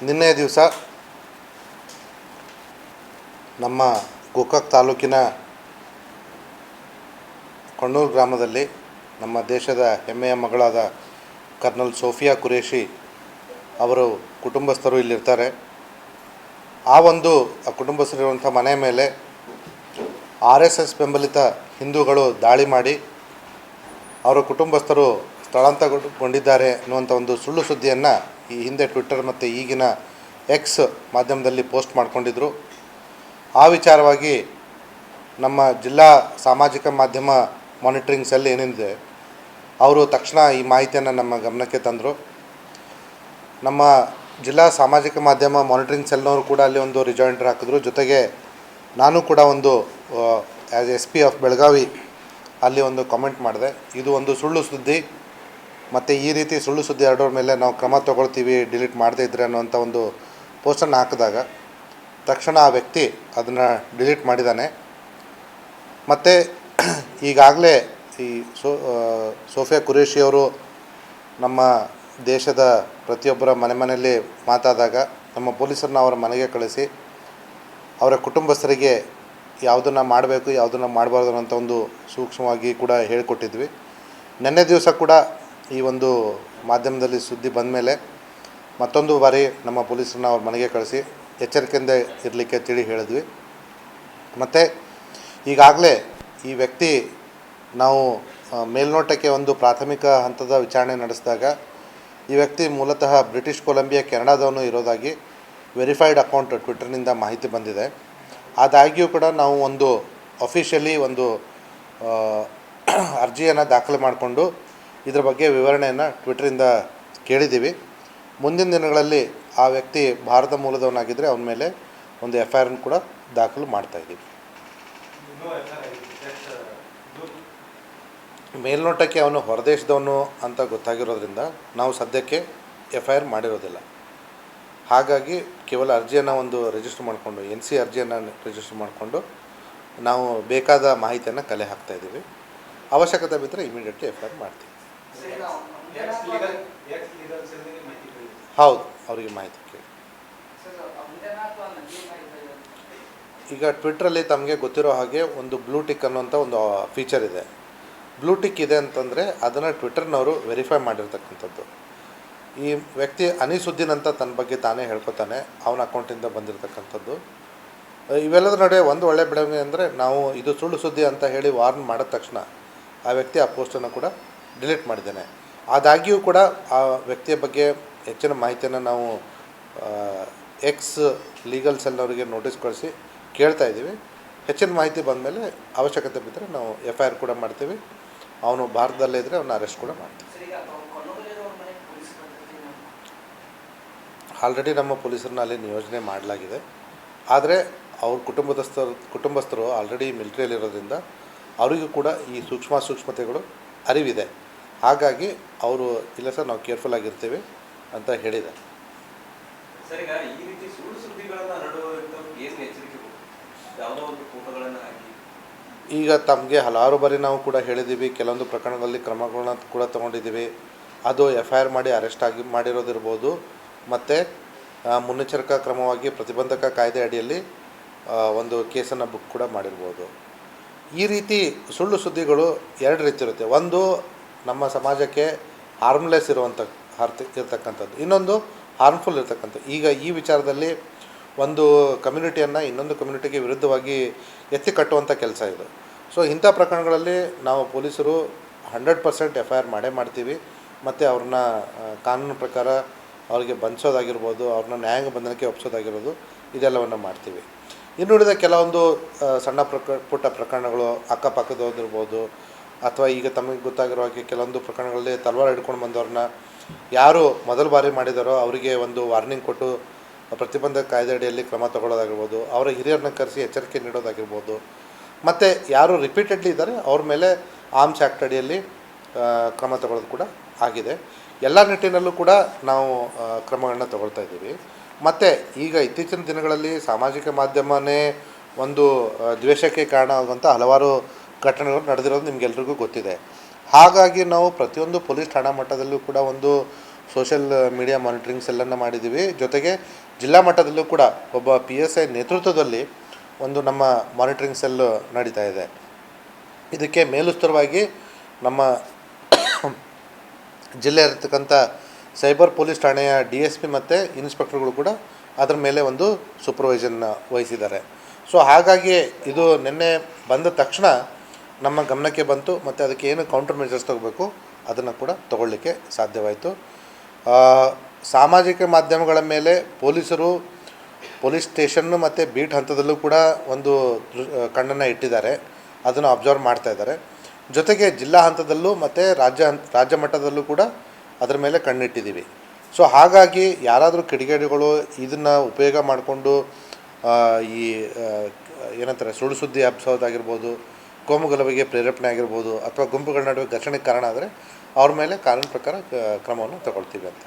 ನಿನ್ನೆ ದಿವಸ ನಮ್ಮ ಗೋಕಾಕ್ ತಾಲೂಕಿನ ಕೊಣ್ಣೂರು ಗ್ರಾಮದಲ್ಲಿ ನಮ್ಮ ದೇಶದ ಹೆಮ್ಮೆಯ ಮಗಳಾದ ಕರ್ನಲ್ ಸೋಫಿಯಾ ಕುರೇಶಿ ಅವರು ಕುಟುಂಬಸ್ಥರು ಇಲ್ಲಿರ್ತಾರೆ. ಆ ಕುಟುಂಬಸ್ಥರಿರುವಂಥ ಮನೆ ಮೇಲೆ RSS ಬೆಂಬಲಿತ ಹಿಂದೂಗಳು ದಾಳಿ ಮಾಡಿ ಅವರ ಕುಟುಂಬಸ್ಥರು ಸ್ಥಳಾಂತರಗೊಂಡಿದ್ದಾರೆ ಅನ್ನುವಂಥ ಒಂದು ಸುಳ್ಳು ಸುದ್ದಿಯನ್ನು ಈ ಹಿಂದೆ ಟ್ವಿಟ್ಟರ್ ಮತ್ತು ಈಗಿನ X ಮಾಧ್ಯಮದಲ್ಲಿ ಪೋಸ್ಟ್ ಮಾಡಿಕೊಂಡಿದ್ದರು. ಆ ವಿಚಾರವಾಗಿ ನಮ್ಮ ಜಿಲ್ಲಾ ಸಾಮಾಜಿಕ ಮಾಧ್ಯಮ ಮಾನಿಟರಿಂಗ್ ಸೆಲ್ ಏನಿದೆ ಅವರು ತಕ್ಷಣ ಈ ಮಾಹಿತಿಯನ್ನು ನಮ್ಮ ಗಮನಕ್ಕೆ ತಂದರು. ನಮ್ಮ ಜಿಲ್ಲಾ ಸಾಮಾಜಿಕ ಮಾಧ್ಯಮ ಮಾನಿಟರಿಂಗ್ ಸೆಲ್ನವರು ಕೂಡ ಅಲ್ಲಿ ಒಂದು ರಿಜಾಯಿಂಡರ್ ಹಾಕಿದ್ರು. ಜೊತೆಗೆ ನಾನು ಕೂಡ ಒಂದು ಆ್ಯಸ್ SP ಆಫ್ ಬೆಳಗಾವಿ ಅಲ್ಲಿ ಒಂದು ಕಾಮೆಂಟ್ ಮಾಡಿದೆ. ಇದು ಒಂದು ಸುಳ್ಳು ಸುದ್ದಿ ಮತ್ತು ಈ ರೀತಿ ಸುಳ್ಳು ಸುದ್ದಿ ಹರಡೋರ ಮೇಲೆ ನಾವು ಕ್ರಮ ತೊಗೊಳ್ತೀವಿ, ಡಿಲೀಟ್ ಮಾಡದೇ ಇದ್ದರೆ ಅನ್ನುವಂಥ ಒಂದು ಪೋಸ್ಟನ್ನು ಹಾಕಿದಾಗ ತಕ್ಷಣ ಆ ವ್ಯಕ್ತಿ ಅದನ್ನು ಡಿಲೀಟ್ ಮಾಡಿದ್ದಾನೆ. ಮತ್ತು ಈಗಾಗಲೇ ಈ ಸೋಫಿಯಾ ಕುರೇಶಿಯವರು ನಮ್ಮ ದೇಶದ ಪ್ರತಿಯೊಬ್ಬರ ಮನೆಯಲ್ಲಿ ಮಾತಾದಾಗ ನಮ್ಮ ಪೊಲೀಸರನ್ನ ಅವರ ಮನೆಗೆ ಕಳಿಸಿ ಅವರ ಕುಟುಂಬಸ್ಥರಿಗೆ ಯಾವುದನ್ನು ಮಾಡಬೇಕು ಯಾವುದನ್ನು ಮಾಡಬಾರ್ದು ಅನ್ನೋಂಥ ಒಂದು ಸೂಕ್ಷ್ಮವಾಗಿ ಕೂಡ ಹೇಳಿಕೊಟ್ಟಿದ್ವಿ. ನಿನ್ನೆ ದಿವಸ ಕೂಡ ಈ ಒಂದು ಮಾಧ್ಯಮದಲ್ಲಿ ಸುದ್ದಿ ಬಂದ ಮೇಲೆ ಮತ್ತೊಂದು ಬಾರಿ ನಮ್ಮ ಪೊಲೀಸರನ್ನ ಅವ್ರ ಮನೆಗೆ ಕಳಿಸಿ ಎಚ್ಚರಿಕೆಯಿಂದ ಇರಲಿಕ್ಕೆ ತಿಳಿ ಹೇಳಿದ್ವಿ. ಮತ್ತು ಈಗಾಗಲೇ ಈ ವ್ಯಕ್ತಿ ನಾವು ಮೇಲ್ನೋಟಕ್ಕೆ ಒಂದು ಪ್ರಾಥಮಿಕ ಹಂತದ ವಿಚಾರಣೆ ನಡೆಸಿದಾಗ ಈ ವ್ಯಕ್ತಿ ಮೂಲತಃ ಬ್ರಿಟಿಷ್ ಕೊಲಂಬಿಯಾ ಕೆನಡಾದವನು ಇರೋದಾಗಿ ವೆರಿಫೈಡ್ ಅಕೌಂಟ್ ಟ್ವಿಟ್ಟರ್ನಿಂದ ಮಾಹಿತಿ ಬಂದಿದೆ. ಆದಾಗ್ಯೂ ಕೂಡ ನಾವು ಒಂದು ಅಫಿಷಿಯಲಿ ಒಂದು ಅರ್ಜಿಯನ್ನು ದಾಖಲೆ ಮಾಡಿಕೊಂಡು ಇದರ ಬಗ್ಗೆ ವಿವರಣೆಯನ್ನು ಟ್ವಿಟ್ಟರಿಂದ ಕೇಳಿದ್ದೀವಿ. ಮುಂದಿನ ದಿನಗಳಲ್ಲಿ ಆ ವ್ಯಕ್ತಿ ಭಾರತ ಮೂಲದವನಾಗಿದ್ದರೆ ಅವನ ಮೇಲೆ ಒಂದು FIR ಕೂಡ ದಾಖಲು ಮಾಡ್ತಾಯಿದ್ದೀವಿ. ಮೇಲ್ನೋಟಕ್ಕೆ ಅವನು ಹೊರದೇಶದವನು ಅಂತ ಗೊತ್ತಾಗಿರೋದ್ರಿಂದ ನಾವು ಸದ್ಯಕ್ಕೆ FIR ಮಾಡಿರೋದಿಲ್ಲ. ಹಾಗಾಗಿ ಕೇವಲ ಅರ್ಜಿಯನ್ನು ಒಂದು ರಿಜಿಸ್ಟರ್ ಮಾಡಿಕೊಂಡು NC ಅರ್ಜಿಯನ್ನು ರಿಜಿಸ್ಟರ್ ಮಾಡಿಕೊಂಡು ನಾವು ಬೇಕಾದ ಮಾಹಿತಿಯನ್ನು ಕಲೆ ಹಾಕ್ತಾಯಿದ್ದೀವಿ. ಅವಶ್ಯಕತೆ ಬಿದ್ದರೆ ಇಮಿಡಿಯೇಟ್ಲಿ FIR ಮಾಡ್ತೀವಿ. ಹೌದು, ಅವರಿಗೆ ಮಾಹಿತಿ ಕೇಳಿ. ಈಗ ಟ್ವಿಟ್ರಲ್ಲಿ ತಮಗೆ ಗೊತ್ತಿರೋ ಹಾಗೆ ಒಂದು ಬ್ಲೂ ಟಿಕ್ ಅನ್ನುವಂಥ ಒಂದು ಫೀಚರ್ ಇದೆ. ಬ್ಲೂ ಟಿಕ್ ಇದೆ ಅಂತಂದರೆ ಅದನ್ನು ಟ್ವಿಟ್ಟರ್ನವರು ವೆರಿಫೈ ಮಾಡಿರ್ತಕ್ಕಂಥದ್ದು. ಈ ವ್ಯಕ್ತಿ ಅನಿಸುದ್ದೀನ್ ಅಂತ ತನ್ನ ಬಗ್ಗೆ ತಾನೇ ಹೇಳ್ಕೊತಾನೆ, ಅವನ ಅಕೌಂಟಿಂದ ಬಂದಿರತಕ್ಕಂಥದ್ದು. ಇವೆಲ್ಲದರ ನಡುವೆ ಒಂದು ಒಳ್ಳೆಯ ಬೆಳವಣಿಗೆ ಅಂದರೆ ನಾವು ಇದು ಸುಳ್ಳು ಸುದ್ದಿ ಅಂತ ಹೇಳಿ ವಾರ್ನ್ ಮಾಡಿದ ತಕ್ಷಣ ಆ ವ್ಯಕ್ತಿ ಆ ಪೋಸ್ಟನ್ನು ಕೂಡ ಡಿಲೀಟ್ ಮಾಡಿದ್ದೇನೆ. ಆದಾಗ್ಯೂ ಕೂಡ ಆ ವ್ಯಕ್ತಿಯ ಬಗ್ಗೆ ಹೆಚ್ಚಿನ ಮಾಹಿತಿಯನ್ನು ನಾವು X ಲೀಗಲ್ ಸೆಲ್ನವರಿಗೆ ನೋಟಿಸ್ ಕಳಿಸಿ ಕೇಳ್ತಾ ಇದ್ದೀವಿ. ಹೆಚ್ಚಿನ ಮಾಹಿತಿ ಬಂದಮೇಲೆ ಅವಶ್ಯಕತೆ ಬಿದ್ದರೆ ನಾವು FIR ಕೂಡ ಮಾಡ್ತೀವಿ. ಅವನು ಭಾರತದಲ್ಲೇ ಇದ್ದರೆ ಅವನ್ನ ಅರೆಸ್ಟ್ ಕೂಡ ಮಾಡ್ತೀವಿ. ಆಲ್ರೆಡಿ ನಮ್ಮ ಪೊಲೀಸರನ್ನ ಅಲ್ಲಿ ನಿಯೋಜನೆ ಮಾಡಲಾಗಿದೆ. ಆದರೆ ಅವ್ರ ಕುಟುಂಬಸ್ಥರು ಆಲ್ರೆಡಿ ಮಿಲಿಟ್ರಿಯಲ್ಲಿರೋದ್ರಿಂದ ಅವರಿಗೂ ಕೂಡ ಈ ಸೂಕ್ಷ್ಮತೆಗಳು ಅರಿವಿದೆ. ಹಾಗಾಗಿ ಅವರು ಇಲ್ಲ ಸರ್ ನಾವು ಕೇರ್ಫುಲ್ ಆಗಿರ್ತೀವಿ ಅಂತ ಹೇಳಿದ್ದಾರೆ. ಈಗ ತಮಗೆ ಹಲವಾರು ಬಾರಿ ನಾವು ಕೂಡ ಹೇಳಿದ್ದೀವಿ, ಕೆಲವೊಂದು ಪ್ರಕರಣಗಳಲ್ಲಿ ಕ್ರಮಗಳನ್ನ ಕೂಡ ತೊಗೊಂಡಿದ್ದೀವಿ. ಅದು FIR ಮಾಡಿ ಅರೆಸ್ಟ್ ಮಾಡಿರೋದಿರ್ಬೋದು, ಮತ್ತು ಮುನ್ನೆಚ್ಚರಿಕಾ ಕ್ರಮವಾಗಿ ಪ್ರತಿಬಂಧಕ ಕಾಯ್ದೆ ಅಡಿಯಲ್ಲಿ ಒಂದು ಕೇಸನ್ನು ಬುಕ್ ಕೂಡ ಮಾಡಿರ್ಬೋದು. ಈ ರೀತಿ ಸುಳ್ಳು ಸುದ್ದಿಗಳು ಎರಡು ರೀತಿ ಇರುತ್ತೆ. ಒಂದು ನಮ್ಮ ಸಮಾಜಕ್ಕೆ ಹಾರ್ಮ್ಲೆಸ್ ಇರತಕ್ಕಂಥದ್ದು, ಇನ್ನೊಂದು ಹಾರ್ಮ್ಫುಲ್ ಇರತಕ್ಕಂಥದ್ದು. ಈಗ ಈ ವಿಚಾರದಲ್ಲಿ ಒಂದು ಕಮ್ಯುನಿಟಿಯನ್ನು ಇನ್ನೊಂದು ಕಮ್ಯುನಿಟಿಗೆ ವಿರುದ್ಧವಾಗಿ ಎತ್ತಿ ಕಟ್ಟುವಂಥ ಕೆಲಸ ಇದು. ಸೊ ಇಂಥ ಪ್ರಕರಣಗಳಲ್ಲಿ ನಾವು ಪೊಲೀಸರು 100% FIR ಮಾಡೇ ಮಾಡ್ತೀವಿ. ಮತ್ತು ಅವ್ರನ್ನ ಕಾನೂನು ಪ್ರಕಾರ ಅವರಿಗೆ ಬಂಧಿಸೋದಾಗಿರ್ಬೋದು, ಅವ್ರನ್ನ ನ್ಯಾಯಾಂಗ ಬಂಧನಕ್ಕೆ ಒಪ್ಪಿಸೋದಾಗಿರ್ಬೋದು, ಇದೆಲ್ಲವನ್ನು ಮಾಡ್ತೀವಿ. ಇನ್ನುಳಿದ ಕೆಲವೊಂದು ಸಣ್ಣ ಪುಟ್ಟ ಪ್ರಕರಣಗಳು ಅಕ್ಕಪಕ್ಕದವ್ರದಿರ್ಬೋದು, ಅಥವಾ ಈಗ ತಮಗೆ ಗೊತ್ತಾಗಿರೋ ಹಾಗೆ ಕೆಲವೊಂದು ಪ್ರಕರಣಗಳಲ್ಲಿ ತಲವಾರು ಹಿಡ್ಕೊಂಡು ಬಂದವ್ರನ್ನ ಯಾರು ಮೊದಲ ಬಾರಿ ಮಾಡಿದಾರೋ ಅವರಿಗೆ ಒಂದು ವಾರ್ನಿಂಗ್ ಕೊಟ್ಟು ಪ್ರತಿಬಂಧಕ ಕಾಯ್ದೆ ಅಡಿಯಲ್ಲಿ ಕ್ರಮ ತಗೊಳ್ಳೋದಾಗಿರ್ಬೋದು, ಅವರ ಹಿರಿಯರನ್ನ ಕರೆಸಿ ಎಚ್ಚರಿಕೆ ನೀಡೋದಾಗಿರ್ಬೋದು, ಮತ್ತು ಯಾರು ರಿಪೀಟೆಡ್ಲಿ ಇದ್ದಾರೆ ಅವ್ರ ಮೇಲೆ ಆರ್ಮ್ಸ್ ಆ್ಯಕ್ಟ್ ಅಡಿಯಲ್ಲಿ ಕ್ರಮ ತಗೊಳ್ಳೋದು ಕೂಡ ಆಗಿದೆ. ಎಲ್ಲ ನಿಟ್ಟಿನಲ್ಲೂ ಕೂಡ ನಾವು ಕ್ರಮಗಳನ್ನ ತಗೊಳ್ತಾ ಇದ್ದೀವಿ. ಮತ್ತು ಈಗ ಇತ್ತೀಚಿನ ದಿನಗಳಲ್ಲಿ ಸಾಮಾಜಿಕ ಮಾಧ್ಯಮನೇ ಒಂದು ದ್ವೇಷಕ್ಕೆ ಕಾರಣ ಆಗುವಂಥ ಹಲವಾರು ಘಟನೆಗಳು ನಡೆದಿರೋದು ನಿಮಗೆಲ್ರಿಗೂ ಗೊತ್ತಿದೆ. ಹಾಗಾಗಿ ನಾವು ಪ್ರತಿಯೊಂದು ಪೊಲೀಸ್ ಠಾಣಾ ಮಟ್ಟದಲ್ಲೂ ಕೂಡ ಒಂದು ಸೋಷಲ್ ಮೀಡಿಯಾ ಮಾನಿಟ್ರಿಂಗ್ಸ್ ಎಲ್ಲನ ಮಾಡಿದ್ದೀವಿ. ಜೊತೆಗೆ ಜಿಲ್ಲಾ ಮಟ್ಟದಲ್ಲೂ ಕೂಡ ಒಬ್ಬ PSI ನೇತೃತ್ವದಲ್ಲಿ ಒಂದು ನಮ್ಮ ಮಾನಿಟ್ರಿಂಗ್ ಸೆಲ್ ನಡೀತಾ ಇದೆ. ಇದಕ್ಕೆ ಮೇಲುಸ್ತರವಾಗಿ ನಮ್ಮ ಜಿಲ್ಲೆ ಇರತಕ್ಕಂಥ ಸೈಬರ್ ಪೊಲೀಸ್ ಠಾಣೆಯ DSP ಮತ್ತು ಇನ್ಸ್ಪೆಕ್ಟರ್ಗಳು ಕೂಡ ಅದರ ಮೇಲೆ ಒಂದು ಸೂಪರ್ವೈಷನ್ನ ವಹಿಸಿದ್ದಾರೆ. ಸೊ ಹಾಗಾಗಿ ಇದು ನಿನ್ನೆ ಬಂದ ತಕ್ಷಣ ನಮ್ಮ ಗಮನಕ್ಕೆ ಬಂತು ಮತ್ತು ಅದಕ್ಕೆ ಏನು ಕೌಂಟರ್ ಮೆಜರ್ಸ್ ತಗೋಬೇಕು ಅದನ್ನು ಕೂಡ ತಗೊಳ್ಳಿಕ್ಕೆ ಸಾಧ್ಯವಾಯಿತು. ಸಾಮಾಜಿಕ ಮಾಧ್ಯಮಗಳ ಮೇಲೆ ಪೊಲೀಸರು ಪೊಲೀಸ್ ಸ್ಟೇಷನ್ನು ಮತ್ತು ಬೀಟ್ ಹಂತದಲ್ಲೂ ಕೂಡ ಒಂದು ಕಣ್ಣನ್ನು ಇಟ್ಟಿದ್ದಾರೆ, ಅದನ್ನು ಅಬ್ಸರ್ವ್ ಮಾಡ್ತಾಯಿದ್ದಾರೆ. ಜೊತೆಗೆ ಜಿಲ್ಲಾ ಹಂತದಲ್ಲೂ ಮತ್ತು ರಾಜ್ಯ ಮಟ್ಟದಲ್ಲೂ ಕೂಡ ಅದರ ಮೇಲೆ ಕಣ್ಣಿಟ್ಟಿದ್ದೀವಿ. ಸೊ ಹಾಗಾಗಿ ಯಾರಾದರೂ ಕಿಡಿಗೇಡಿಗಳು ಇದನ್ನು ಉಪಯೋಗ ಮಾಡಿಕೊಂಡು ಈ ಏನಂತಾರೆ ಸುಳ್ಳು ಸುದ್ದಿ ಹಬ್ಬಿಸೋದಾಗಿರ್ಬೋದು, ಕೋಮುಗಲಭೆಗೆ ಪ್ರೇರೇಪಣೆ ಆಗಿರ್ಬೋದು, ಅಥವಾ ಗುಂಪುಗಳ ನಡುವೆ ಘರ್ಷಣೆಗೆ ಕಾರಣ ಆದರೆ ಅವ್ರ ಮೇಲೆ ಕಾನೂನು ಪ್ರಕಾರ ಕ್ರಮವನ್ನು ತಗೊಳ್ತೀವಿ ಅಂತ.